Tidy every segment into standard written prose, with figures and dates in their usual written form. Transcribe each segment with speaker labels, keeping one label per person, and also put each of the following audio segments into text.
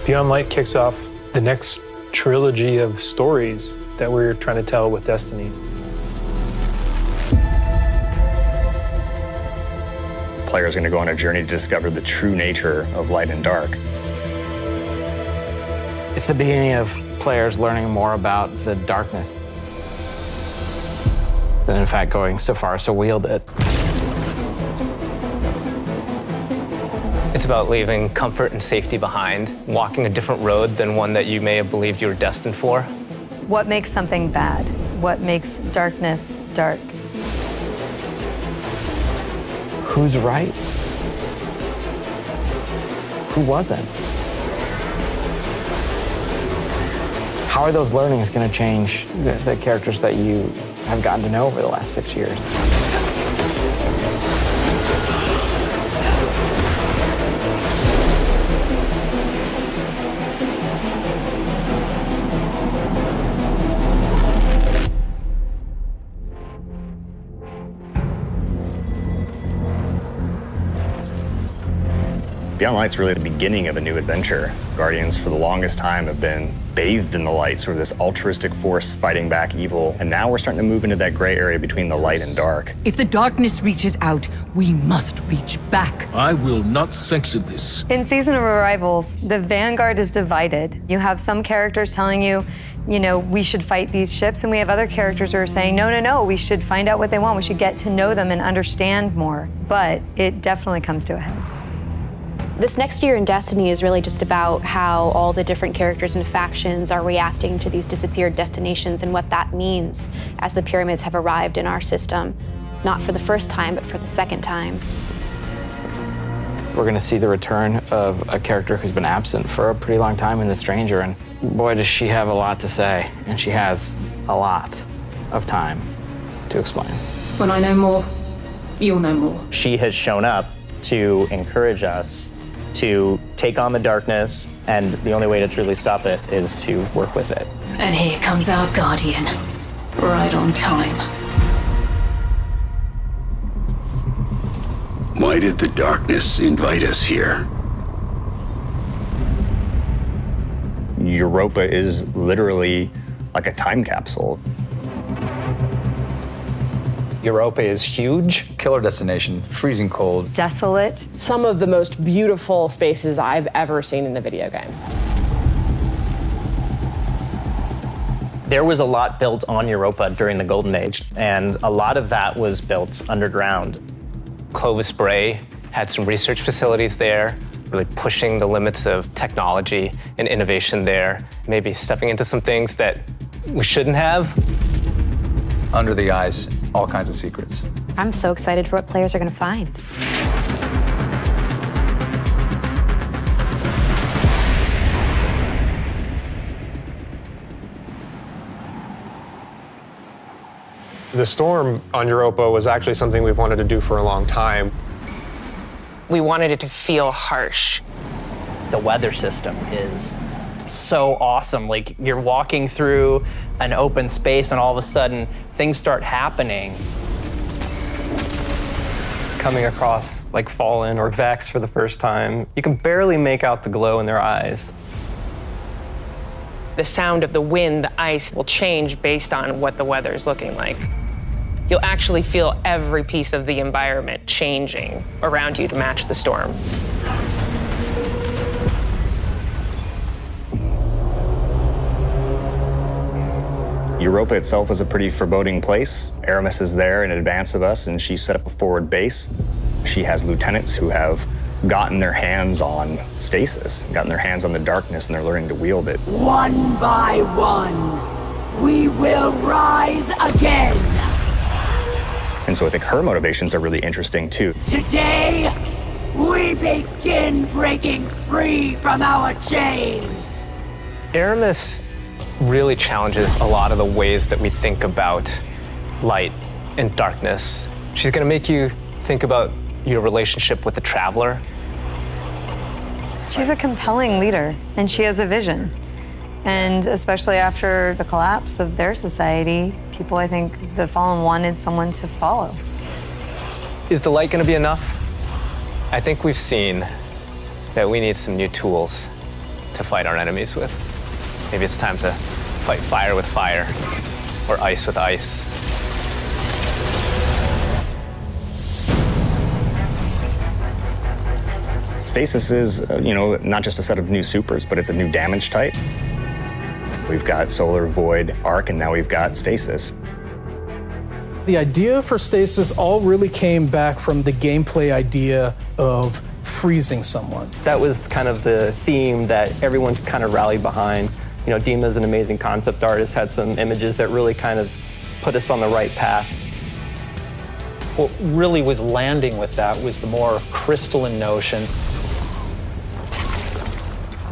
Speaker 1: Beyond Light kicks off the next trilogy of stories that we're trying to tell with Destiny.
Speaker 2: Players are going to go on a journey to discover the true nature of light and dark.
Speaker 3: It's the beginning of players learning more about the darkness, and in fact going so far as to wield it.
Speaker 4: It's about leaving comfort and safety behind, walking a different road than one that you may have believed you were destined for.
Speaker 5: What makes something bad? What makes darkness dark?
Speaker 3: Who's right? Who wasn't? How are those learnings going to change the characters that you have gotten to know over the last 6 years?
Speaker 2: Beyond Light's really the beginning of a new adventure. Guardians, for the longest time, have been bathed in the light, sort of this altruistic force fighting back evil. And now we're starting to move into that gray area between the light and dark.
Speaker 6: If the darkness reaches out, we must reach back.
Speaker 7: I will not sanction this.
Speaker 5: In Season of Arrivals, the Vanguard is divided. You have some characters telling you, we should fight these ships, and we have other characters who are saying, no, we should find out what they want. We should get to know them and understand more. But it definitely comes to a head.
Speaker 8: This next year in Destiny is really just about how all the different characters and factions are reacting to these disappeared destinations and what that means as the pyramids have arrived in our system, not for the first time, but for the second time.
Speaker 3: We're going to see the return of a character who's been absent for a pretty long time in The Stranger, and boy, does she have a lot to say, and she has a lot of time to explain.
Speaker 6: When I know more, you'll know more.
Speaker 9: She has shown up to encourage us to take on the darkness, and the only way to truly stop it is to work with it.
Speaker 6: And here comes our Guardian, right on time.
Speaker 7: Why did the darkness invite us here?
Speaker 2: Europa is literally like a time capsule.
Speaker 1: Europa is huge.
Speaker 10: Killer destination, freezing cold.
Speaker 5: Desolate.
Speaker 11: Some of the most beautiful spaces I've ever seen in a video game.
Speaker 9: There was a lot built on Europa during the Golden Age, and a lot of that was built underground. Clovis Bray had some research facilities there, really pushing the limits of technology and innovation there, maybe stepping into some things that we shouldn't have.
Speaker 10: Under the ice, all kinds of secrets.
Speaker 8: I'm so excited for what players are going to find.
Speaker 1: The storm on Europa was actually something we've wanted to do for a long time.
Speaker 12: We wanted it to feel harsh.
Speaker 9: The weather system is so awesome. Like, you're walking through an open space and all of a sudden things start happening.
Speaker 13: Coming across like Fallen or Vex for the first time, you can barely make out the glow in their eyes.
Speaker 12: The sound of the wind, the ice will change based on what the weather is looking like. You'll actually feel every piece of the environment changing around you to match the storm.
Speaker 2: Europa itself is a pretty foreboding place. Aramis is there in advance of us, and she set up a forward base. She has lieutenants who have gotten their hands on Stasis, gotten their hands on the darkness, and they're learning to wield it.
Speaker 6: One by one, we will rise again.
Speaker 2: And so I think her motivations are really interesting too.
Speaker 6: Today, we begin breaking free from our chains.
Speaker 4: Aramis really challenges a lot of the ways that we think about light and darkness. She's going to make you think about your relationship with the Traveler.
Speaker 5: She's a compelling leader, and she has a vision. And especially after the collapse of their society, people, I think, the Fallen wanted someone to follow.
Speaker 4: Is the light going to be enough? I think we've seen that we need some new tools to fight our enemies with. Maybe it's time to fight fire with fire, or ice with ice.
Speaker 2: Stasis is, not just a set of new supers, but it's a new damage type. We've got Solar, Void, Arc, and now we've got Stasis.
Speaker 14: The idea for Stasis all really came back from the gameplay idea of freezing someone.
Speaker 13: That was kind of the theme that everyone kind of rallied behind. Dima's an amazing concept artist, had some images that really kind of put us on the right path.
Speaker 15: What really was landing with that was the more crystalline notion.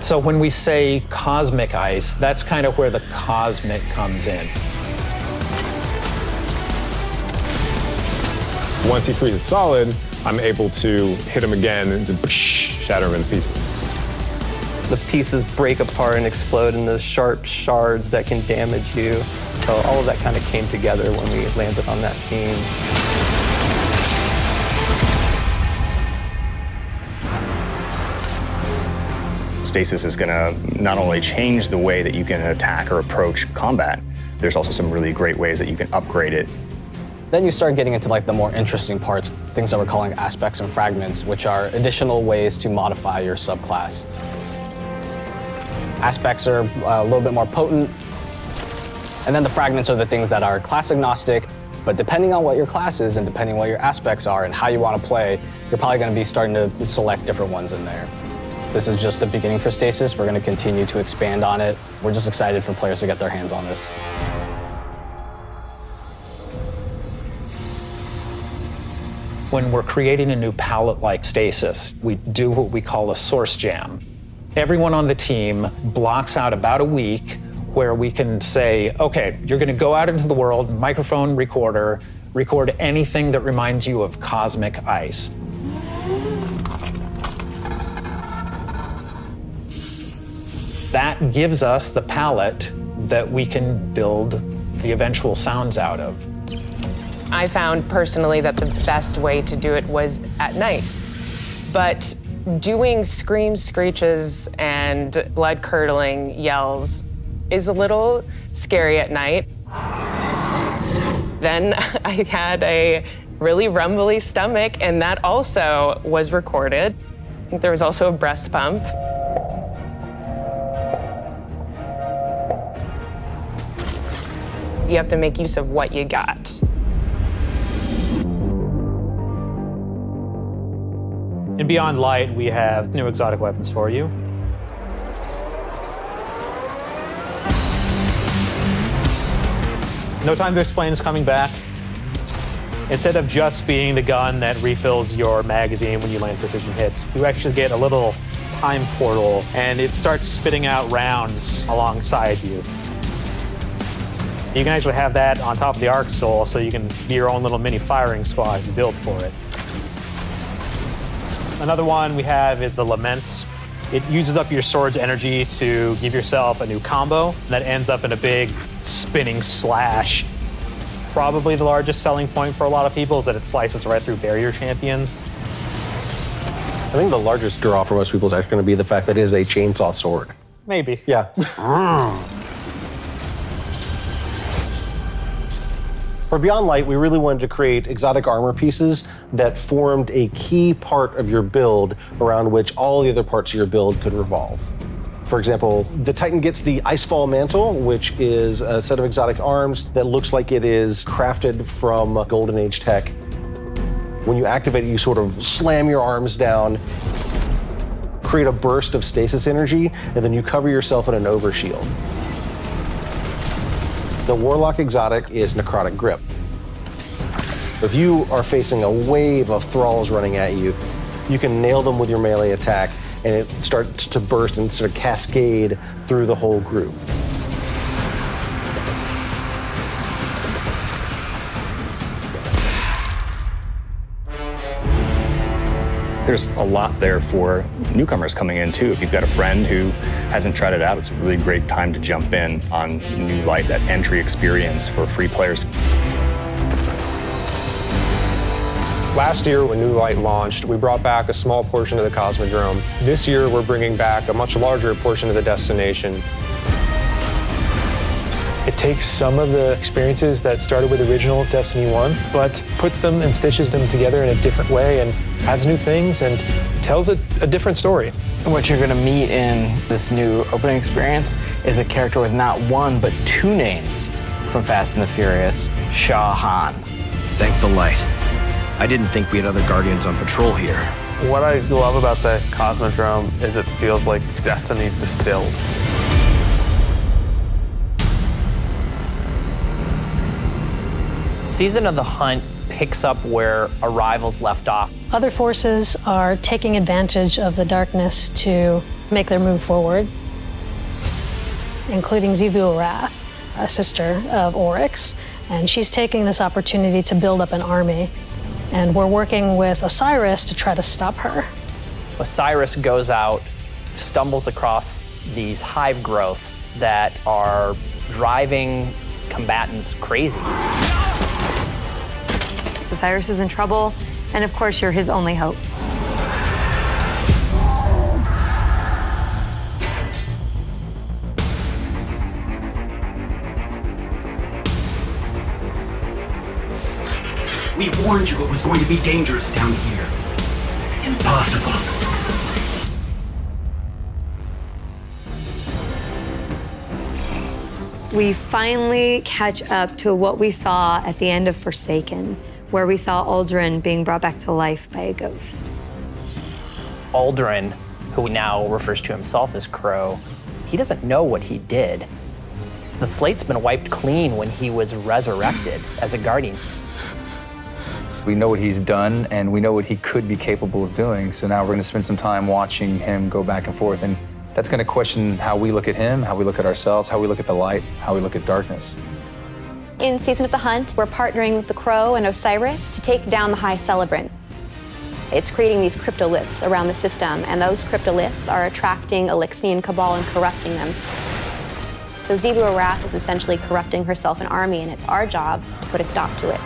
Speaker 15: So when we say cosmic ice, that's kind of where the cosmic comes in.
Speaker 16: Once he freezes solid, I'm able to hit him again and just shatter him in pieces.
Speaker 13: The pieces break apart and explode into sharp shards that can damage you. So all of that kind of came together when we landed on that theme.
Speaker 2: Stasis is going to not only change the way that you can attack or approach combat, there's also some really great ways that you can upgrade it.
Speaker 3: Then you start getting into the more interesting parts, things that we're calling aspects and fragments, which are additional ways to modify your subclass. Aspects are a little bit more potent, and then the fragments are the things that are class agnostic, but depending on what your class is and depending on what your aspects are and how you want to play, you're probably going to be starting to select different ones in there. This is just the beginning for Stasis. We're going to continue to expand on it. We're just excited for players to get their hands on this.
Speaker 15: When we're creating a new palette like Stasis, we do what we call a source jam. Everyone on the team blocks out about a week where we can say, okay, you're going to go out into the world, microphone, recorder, record anything that reminds you of cosmic ice. That gives us the palette that we can build the eventual sounds out of.
Speaker 12: I found personally that the best way to do it was at night. But doing screams, screeches, and blood-curdling yells is a little scary at night. Then I had a really rumbly stomach, and that also was recorded. I think there was also a breast pump. You have to make use of what you got.
Speaker 17: In Beyond Light, we have new exotic weapons for you. No Time to Explain is coming back. Instead of just being the gun that refills your magazine when you land precision hits, you actually get a little time portal, and it starts spitting out rounds alongside you. You can actually have that on top of the Arc Soul, so you can be your own little mini firing squad if you build for it. Another one we have is the Laments. It uses up your sword's energy to give yourself a new combo that ends up in a big spinning slash. Probably the largest selling point for a lot of people is that it slices right through barrier champions.
Speaker 18: I think the largest draw for most people is actually going to be the fact that it is a chainsaw sword.
Speaker 17: Maybe.
Speaker 18: Yeah. For Beyond Light, we really wanted to create exotic armor pieces that formed a key part of your build around which all the other parts of your build could revolve. For example, the Titan gets the Icefall Mantle, which is a set of exotic arms that looks like it is crafted from Golden Age tech. When you activate it, you sort of slam your arms down, create a burst of stasis energy, and then you cover yourself in an overshield. The Warlock exotic is Necrotic Grip. If you are facing a wave of thralls running at you, you can nail them with your melee attack, and it starts to burst and sort of cascade through the whole group.
Speaker 2: There's a lot there for newcomers coming in too. If you've got a friend who hasn't tried it out, it's a really great time to jump in on New Light, that entry experience for free players.
Speaker 16: Last year, when New Light launched, we brought back a small portion of the Cosmodrome. This year, we're bringing back a much larger portion of the destination.
Speaker 1: It takes some of the experiences that started with original Destiny 1, but puts them and stitches them together in a different way and adds new things and tells a different story.
Speaker 3: What you're gonna meet in this new opening experience is a character with not one, but two names from Fast and the Furious, Shah Han.
Speaker 19: Thank the light. I didn't think we had other Guardians on patrol here.
Speaker 13: What I love about the Cosmodrome is it feels like Destiny distilled.
Speaker 9: Season of the Hunt picks up where Arrival's left off.
Speaker 20: Other forces are taking advantage of the darkness to make their move forward, including Xivu Arath, a sister of Oryx, and she's taking this opportunity to build up an army. And we're working with Osiris to try to stop her.
Speaker 9: Osiris goes out, stumbles across these hive growths that are driving combatants crazy.
Speaker 5: Osiris is in trouble, and of course, you're his only hope.
Speaker 19: We warned you it was going to be dangerous down here. Impossible.
Speaker 5: We finally catch up to what we saw at the end of Forsaken, where we saw Aldrin being brought back to life by a ghost.
Speaker 9: Aldrin, who now refers to himself as Crow, he doesn't know what he did. The slate's been wiped clean when he was resurrected as a Guardian.
Speaker 10: We know what he's done, and we know what he could be capable of doing, so now we're going to spend some time watching him go back and forth, and that's going to question how we look at him, how we look at ourselves, how we look at the light, how we look at darkness.
Speaker 8: In Season of the Hunt, we're partnering with the Crow and Osiris to take down the High Celebrant. It's creating these cryptoliths around the system, and those cryptoliths are attracting Elixian Cabal and corrupting them. So Xivu Arath is essentially corrupting herself and army, and it's our job to put a stop to it.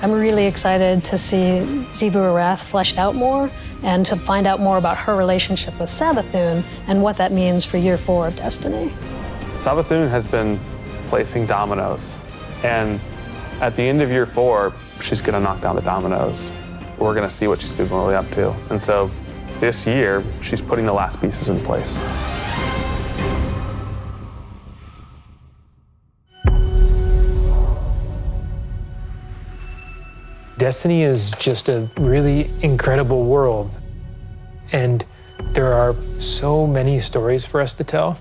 Speaker 20: I'm really excited to see Xivu Arath fleshed out more and to find out more about her relationship with Savathun and what that means for year 4 of Destiny.
Speaker 13: Savathun has been placing dominoes, and at the end of year 4, she's gonna knock down the dominoes. We're gonna see what she's been really up to. And so this year, she's putting the last pieces in place.
Speaker 1: Destiny is just a really incredible world, and there are so many stories for us to tell.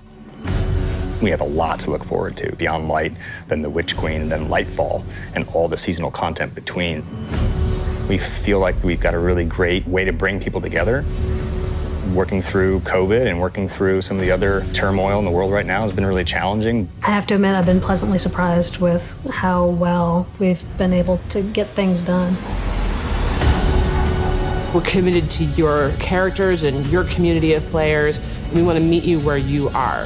Speaker 2: We have a lot to look forward to beyond Light, then the Witch Queen, and then Lightfall, and all the seasonal content between. We feel like we've got a really great way to bring people together. Working through COVID and working through some of the other turmoil in the world right now has been really challenging.
Speaker 20: I have to admit, I've been pleasantly surprised with how well we've been able to get things done.
Speaker 11: We're committed to your characters and your community of players. We want to meet you where you are.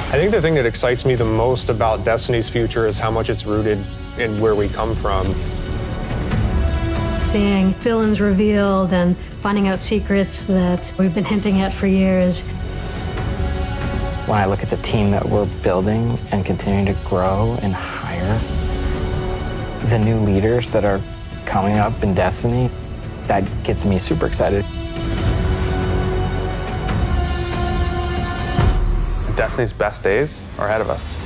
Speaker 16: I think the thing that excites me the most about Destiny's future is how much it's rooted in where we come from.
Speaker 20: Seeing villains revealed and finding out secrets that we've been hinting at for years.
Speaker 3: When I look at the team that we're building and continuing to grow and hire, the new leaders that are coming up in Destiny, that gets me super excited.
Speaker 13: Destiny's best days are ahead of us.